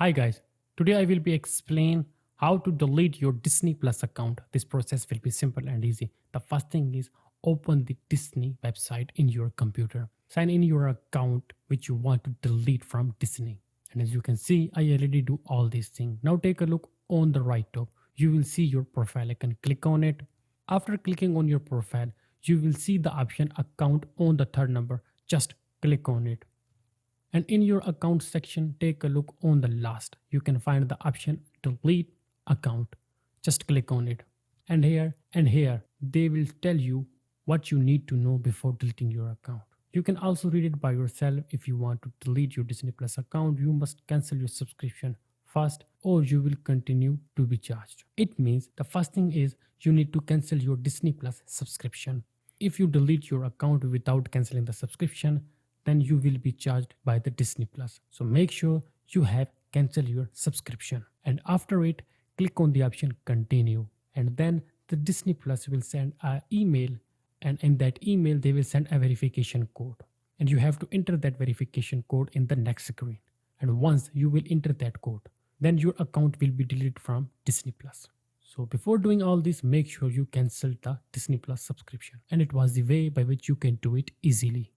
Hi guys, today I will be explain how to delete your Disney Plus account. This process will be simple and easy. The first thing is open the Disney website in your computer. Sign in your account which you want to delete from Disney. And as you can see, I already do all these things. Now take a look on the right top. You will see your profile. I can click on it. After clicking on your profile, you will see the option account on the third number. Just click on it, and in your account section, take a look on the last. You can find the option delete account. Just click on it. And here, they will tell you what you need to know before deleting your account. You can also read it by yourself. If you want to delete your Disney Plus account, you must cancel your subscription first or you will continue to be charged. It means the first thing is you need to cancel your Disney Plus subscription. If you delete your account without canceling the subscription, then you will be charged by the Disney Plus. So make sure you have cancelled your subscription. And after it, click on the option continue. And then the Disney Plus will send an email. And in that email, they will send a verification code. And you have to enter that verification code in the next screen. And once you will enter that code, then your account will be deleted from Disney Plus. So before doing all this, make sure you cancel the Disney Plus subscription. And it was the way by which you can do it easily.